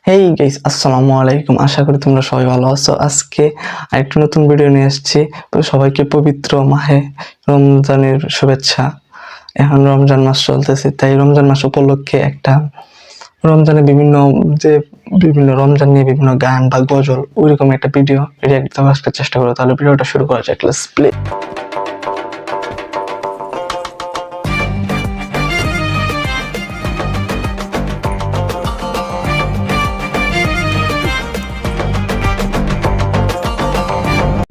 Hey guys, আসসালামু আলাইকুম। আশা করি তোমরা সবাই ভালো আছো। আজকে আরেকটা নতুন ভিডিও নিয়ে এসেছি। তো সবাইকে পবিত্র মাহে রমজানের শুভেচ্ছা। এখন রমজান মাস চলতেছে, তাই রমজান মাস উপলক্ষে একটা রমজানে বিভিন্ন রমজান নিয়ে বিভিন্ন গান বা গজল ওইরকম একটা ভিডিও রিঅ্যাক্ট দেওয়ার আজকে চেষ্টা করো। তাহলে ভিডিওটা শুরু করা যাক। Let's play.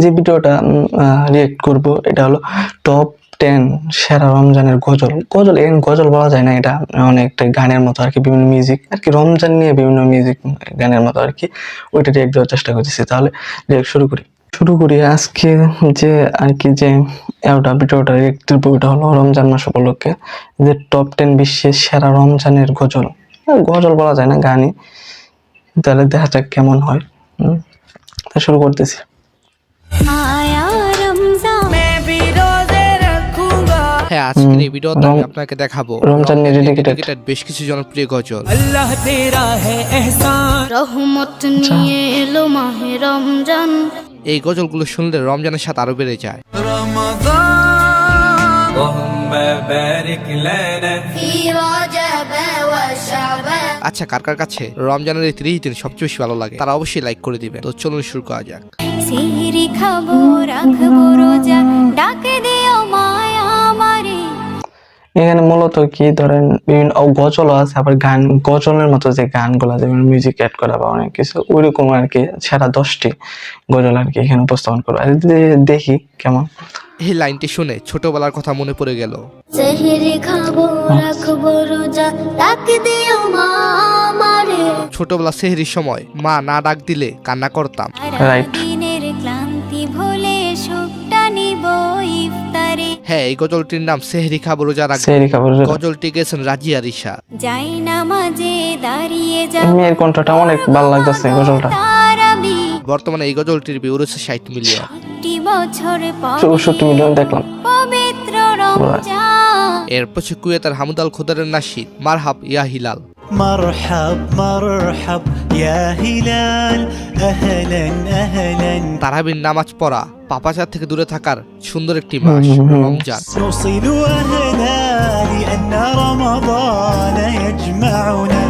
যে ভিডিওটা রিয়েক্ট করব এটা হলো টপ 10 সেরা রমজানের গজল। গজল বলা যায় না, এটা অনেকটা গানের মতো আর কি, বিভিন্ন মিউজিক আর কি, রমজান নিয়ে বিভিন্ন মিউজিক গানের মতো আর কি, ওইটা রিয়েক্ট দেওয়ার চেষ্টা করতেছি। তাহলে রিয়েক্ট শুরু করি আজকে যে আর কি যে ভিডিওটা রিয়েক্ট দেবো, এটা হলো রমজান মাস উপলক্ষে যে টপ 10 বিশ্বের সেরা রমজানের গজল। গজল বলা যায় না, গানই। তাহলে দেখা যাক কেমন হয়। শুরু করতেছি। হ্যাঁ, আজকের এই ভিডিওতে আমি আপনাকে দেখাবো রমজান ডেডিকেটেড বেশ কিছু জনপ্রিয় গজল। আল্লাহ তেরা হে এহসান, রহমত নিয়ে এলো মাহে রমজান। এই গজলগুলো শুনলে রমজানের সাথে আরো বেড়ে যায়। রমাদান ওহুম্মা বারিক লানা ফি রাজাব ওয়া শাবান। আচ্ছা, কার কার কাছে রমজানের এই 30 দিন সবচেয়ে বেশি ভালো লাগে তারা অবশ্যই লাইক করে দিবেন। তো চলুন শুরু করা যাক। সিহরি খাবো রাখবো রোজা, ডাকে দিও মায়া আমারে। এখানে মূলত কি ধরেন বিভিন্ন গজলও আছে, আবার গজলের মতো যে গানগুলো যেমন মিউজিক অ্যাড করা বা অনেক কিছু ওইরকম আর কি, সেরা 10টি গজল আর কি এখানে উপস্থাপন করবো। আর দেখি কেমন। এই লাইনটি শুনে ছোটবেলার কথা মনে পড়ে গেল। সিহরি খাবো রাখবো রোজা, ডাকে দিও মা আমারে। ছোটবেলা সেহরির সময় মা না ডাক দিলে কান্না করতাম। রাইট। দিনের ক্লান্তি ভুলে সুখটা নিব ইফতারে। হ্যাঁ, এই গজলটির নাম সেহরি খাবো রোজা রাখবো। সেহরি খাবো রোজা। গজলটি গেছেন রাজিয়া রিশা। যাই নামাজে দাঁড়িয়ে যাও, মেয়ের কণ্ঠটা অনেক ভালো লাগতেছে গজলটা। তারাবি বর্তমানে এই গজলটির ভিউ রয়েছে 60 মিলিয়ন। 60 বছর পরে 64 মিলিয়ন দেখলাম। পবিত্র রমজান। এরপর কুয়েতের হামুদ আল খোদারের নাশিদ মারহাব ইয়া হিলাল। مرحب مرحب يا هلال أهلا أهلا তারাবির নামাজ পড়া পাপাচার থেকে দূরে থাকার সুন্দর একটি মাস রমজান। نوصل أهلا لأن رمضان يجمعنا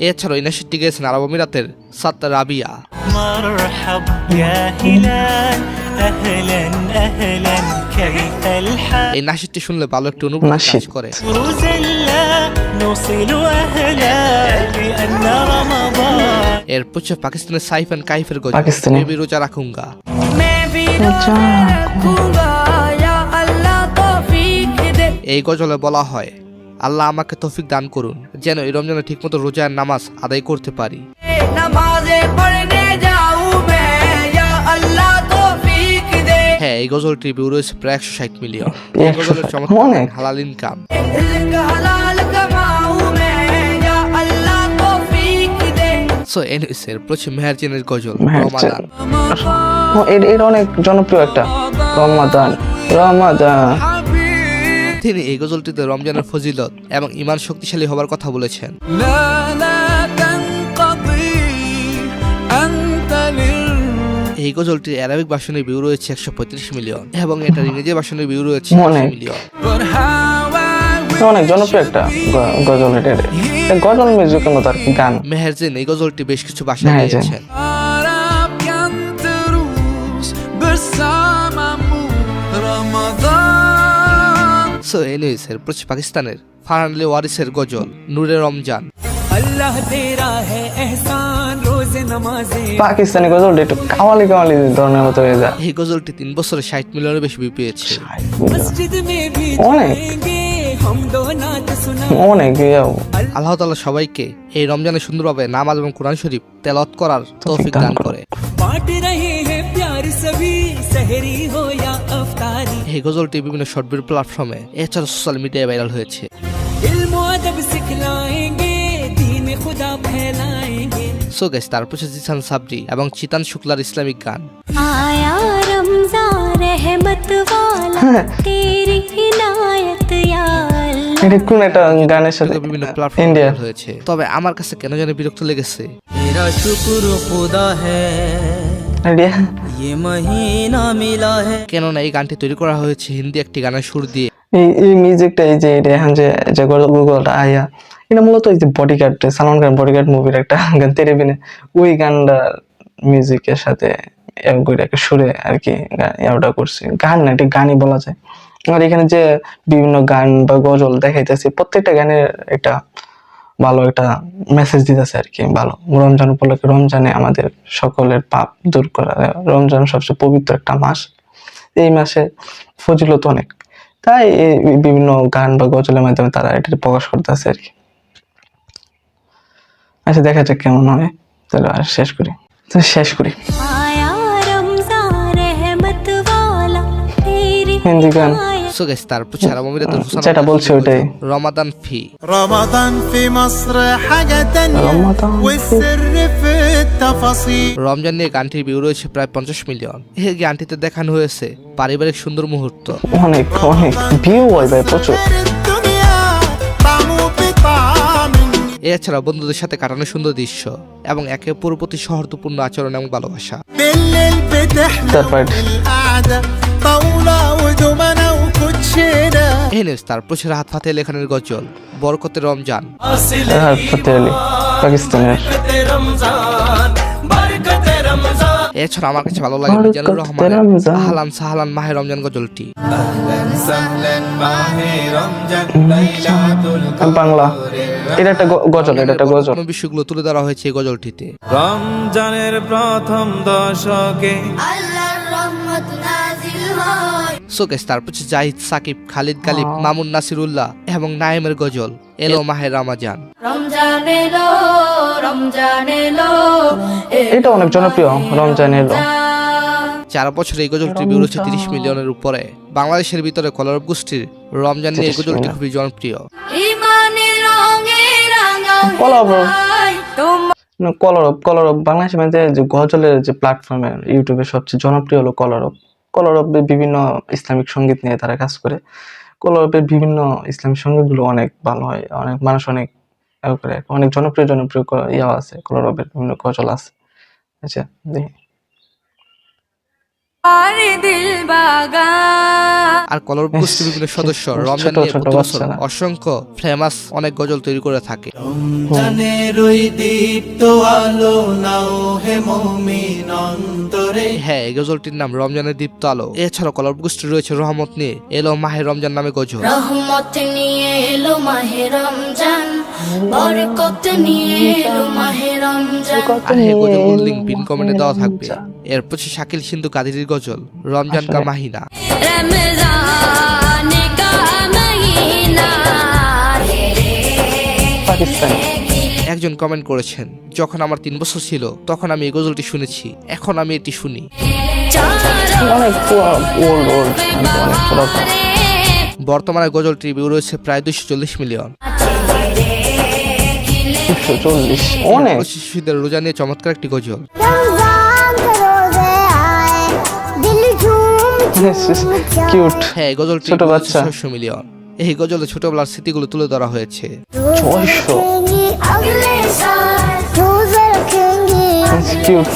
এছাড়াও এই নাশিদটি গেয়েছেন আরব আমিরাতের সাত রাবিয়া। مرحب يا هلال أهلا أهلا كيف الحال এই নাশিদটি শুনলে ভালো একটি অনুভূতি কাজ করে। روزلا نوصل أهلا لأن رمضان এরপর পাকিস্তানের সাইফ এন্ড কাইফের গজল পাকিস্তানি। বেবি রোজা রাখুঙ্গা। এই গজলে বলা হয়, আল্লাহ আমাকে তৌফিক দান করুন যেন এই রমজানে ঠিকমতো রোজার নামাজ আদায় করতে পারি। হ্যাঁ, এই গজলটির ভিউ রয়েছে প্রায় 160 মিলিয়ন। এই গজলের চমৎকার অনেক। হালাল ইনকাম। সো এনিওয়েজ এরপর মেহেরজানের গজল মেহেরজান। রমাদান। এটা অনেক জনপ্রিয় একটা রমাদান। তিনি এই গজলটিতে রমজানের ফজিলত এবং ঈমান শক্তিশালী হবার কথা বলেছেন। এই গজলটির আরবিক ভার্সনের ভিউ রয়েছে 135 মিলিয়ন এবং এটার ইংরেজি ভার্সনের ভিউ রয়েছে 80 মিলিয়ন। অনেক জনপ্রিয় একটা গজল। এটা গজল মিউজিকের মতো আর কি গান। মেহেরজান এই গজলটি বেশ কিছু ভাষায় মেহেরজান। গেয়েছেন। সো এনিওয়েজ এরপর পাকিস্তানের ফারহান আলী ওয়ারিসের গজল নূরে রমজান। আল্লাহ তেরা হে এহসান, রোজে নামাজে। পাকিস্তানি গজলটা একটু কাওয়ালি ধরনের মতো হয়ে যায়। এই গজলটি 3 বছরে 60 মিলিয়নের বেশি ভিউ পেয়েছে। মসজিদ মে ভি অনেক যায়েঙ্গে হাম দো নাত সুনা। অনেক আল্লাহ তাআলা সবাইকে এই রমজানে সুন্দরভাবে নামাজ এবং কোরআন শরীফ তেলাওয়াত করার তৌফিক দান করে। বাঁট রহে হে প্যার সভি, সেহরি হো ইয়া ইফতারি। এই গজলটি বিভিন্ন শর্ট ভিডিও প্ল্যাটফর্মে এছাড়া সোশ্যাল মিডিয়ায় ভাইরাল হয়েছে। ইলম ও আদব সিখলায়েঙ্গে, দীন খুদা ফেল कहलाएंगे সো গাইস, তারপর জিসান সাবরি এবং চিতান শুক্লার ইসলামিক গান। आया रमजान रहमत वाला तेरी इनायत या अल्लाह। এটা কোন একটা গানের সাথে বিভিন্ন প্ল্যাটফর্মে ইন্ডিয়া হয়েছে, তবে আমার কাছে কেন জানি বিরক্ত লেগেছে। तेरा शुक्र खुदा है ইন্ডিয়া ये महीना मिला है কেননা এই গানটি তৈরি করা হয়েছে হিন্দি একটি গানের সুর দিয়ে। এই মিউজিকটা এই যে এটা এখন যে গুগলটা আয়া, এটা মূলত এই যে বডিগার্ড, সালমান খান বডিগার্ড মুভির একটা গান তেরে বিনে, ওই গানটা মিউজিকের সাথে একটা সুরে আর কি ওটা করছি। গান না, এটা গানই বলা যায়। আর এখানে যে বিভিন্ন গান বা গজল দেখাইতেছে, প্রত্যেকটা গানের একটা ভালো একটা মেসেজ দিতেছে আর কি। ভালো রমজান উপলক্ষে, রমজানে আমাদের সকলের পাপ দূর করা, রমজান সবচেয়ে পবিত্র একটা মাস, এই মাসে ফজিলত অনেক, তাই এই বিভিন্ন গান বা গজলের মাধ্যমে তারা এটা প্রকাশ করতেছে আর কি। আচ্ছা, দেখা যাক কেমন হয়। তাহলে আর শেষ করি। आया रमजान रहमत वाला तेरी হিন্দি গান इनायत। সো গাইস, তারপর ছাড়া মমিরাতুল হোসেন যেটা বলছে ওটাই। রমাদান ফি। رمضان في مصر حاجة تانية رمضان في- والسر في التفاصيل রমজান নিয়ে গানটির ভিউ রয়েছে প্রায় 50 মিলিয়ন। এই গানটিতে দেখানো হয়েছে পারিবারিক সুন্দর মুহূর্ত। অনেক ভিউ হয় ভাই, প্রচুর। الدنيا طعمه بطعم এছাড়া বন্ধুদের সাথে কাটানো সুন্দর দৃশ্য এবং একে অপরের প্রতি সৌহার্দ্যপূর্ণ আচরণ এবং ভালোবাসা। بالليل بتحلو Third part. القعدة طاولة ودومنة وكوتشينة এই নিউজ তারপর ছিল হাত ফাতে লেখানের গজল বরকতের রমজান। हासिल রাহাত ফাতে আলী, পাকিস্তানের। रमजान बरकत रमजान এছাড়া আমার কাছে ভালো লাগে মিজানুর রহমানের রমজান। আহলান সাহলান মাহে রমজান গজলটি। अहलन सहलन माहे रमजान लैलातुल বাংলা, এটা একটা গজল, এটা একটা গজল। বিষয়গুলো তুলে ধরা হয়েছে এই গজলটিতে। রমজানের প্রথম দশকে আল্লাহর রহমত নাজিল হয়। সো গাইস, তারপর হচ্ছে জাহিদ সাকিব, খালিদ গালিব, মামুন নাসিরুল্লাহ এবং নাইমের গজল এলো মাহে রমাজান। রমজান এলো, রমজান এলো, এটা অনেক জনপ্রিয়, রমজানের। 4 বছরে এই গজলটির ভিউ রয়েছে 30 মিলিয়নের উপরে। বাংলাদেশের ভিতরে কলরব গোষ্ঠীর রমজান নিয়ে এই 30 গজলটি মিলিয়ন। খুবই জনপ্রিয়। ইমানের রঙে রাঙা কলরব। হয় তোমার। কলরব বাংলাদেশের মধ্যে যে গজলের যে প্ল্যাটফর্মে ইউটিউবে সবচেয়ে জনপ্রিয় হলো কলরব। কলরবে বিভিন্ন ইসলামিক সঙ্গীত নিয়ে তারা কাজ করে। কলরবের বিভিন্ন ইসলামিক সঙ্গীতগুলো অনেক ভালো হয়, অনেক মানুষ অনেক করে, অনেক জনপ্রিয় ইয়া আছে, কলরবের বিভিন্ন গজল আছে। আচ্ছা, দেখি। আর দিল বাগান। আর কলরব গোষ্ঠীর বিভিন্ন সদস্য ছোট রমজান নিয়ে ছোট প্রতি বছর বাচ্চারা। অসংখ্য ফেমাস অনেক গজল তৈরি করে থাকে। রমজানের ওই দীপ্ত আলো নাও হে মুমিন অন্তরে হ্যাঁ, এই গজলটির নাম রমজানের দীপ্ত আলো। এছাড়া কলরব গোষ্ঠীর রয়েছে রহমত নিয়ে এলো মাহে রমজান নামে গজল। রহমত নিয়ে এলো মাহে রমজান, বরকত নিয়ে এলো মাহে রমজান। আর এই গজলগুলোর লিঙ্ক পিন কমেন্টে দেওয়া থাকবে। এরপর হচ্ছে শাকিল সিন্ধু কাদিরির গজল রমজান কা মাহিনা। রমজান কা মহিনা পাকিস্তান। একজন কমেন্ট করেছেন, যখন আমার 3 বছর ছিল তখন আমি এই গজলটি শুনেছি, এখন আমি এটি শুনি। অনেক ওল্ড অনেক পুরাতন। বর্তমানে গজলটির ভিউ রয়েছে প্রায় 240 মিলিয়ন। 240 অনেক। শিশুদের রোজা নিয়ে চমৎকার একটি গজল। কিউট। হ্যাঁ, এই গজলটি ছোট বাচ্চা। 600 মিলিয়ন। এই গজলে ছোটবেলার স্মৃতিগুলো তুলে ধরা হয়েছে। 600 কিউট।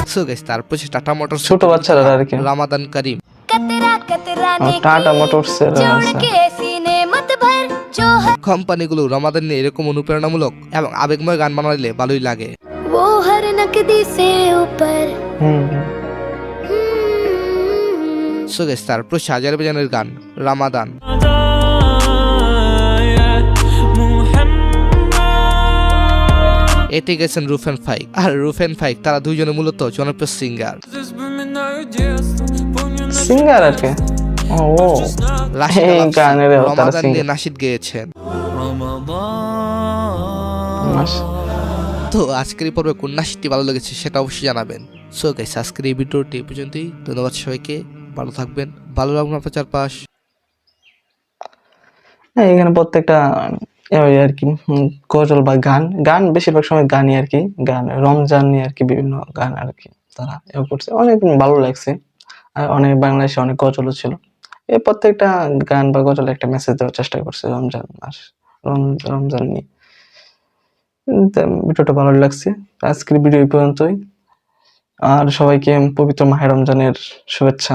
সো গাইস, তারপর হচ্ছে টাটা মোটরস ছোট বাচ্চারা আর কি। রামাদান কারিম। कतरा कतरा ने টাটা মোটরসের जोड़ আছে। के सीने मत भर जो है কোম্পানিগুলো রমাদান নিয়ে এরকম অনুপ্রেরণামূলক এবং আবেগময় গান বানালে ভালোই লাগে। वो हर नकदी से ऊपर। হুম। সো গাইস, তারপর হচ্ছে আজারবাইজানের গান রামাদান। এতে গেছেন রুফেন ফাইক। আর রুফেন ফাইক তারা দুইজনে মূলত জনপ্রিয় সিঙ্গার। সিঙ্গার আর কি। ও রাশিদ এই আল আফসার গানেরও তারা রমাদান নিয়ে সিঙ্গার। নাশিদ গেয়েছেন। মাস- তো আজকের এই পর্বে কোন নাশিদটি ভালো লেগেছে সেটা অবশ্যই জানাবেন। সো গাইস, আজকের এই ভিডিওটি এই পর্যন্তই। ধন্যবাদ সবাইকে, ভালো থাকবেন, ভালো রাখবেন আপনার চারপাশ। হ্যাঁ, এখানে প্রত্যেকটা ওই আর কি গজল বা গান বেশিরভাগ সময় গানই আর কি, গান রমজান নিয়ে আর কি বিভিন্ন গান আর কি তারা করছে, অনেক ভালো লাগছে। আর অনেক বাংলাদেশে অনেক গজলও ছিল। এই প্রত্যেকটা গান বা গজলে একটা মেসেজ দেওয়ার চেষ্টা করছে রমজান মাস, রমজান নিয়ে। ভিডিওটা ভালো লাগছে। আজকের ভিডিও এই পর্যন্তই। আর সবাইকে পবিত্র মাহে রমজানের শুভেচ্ছা।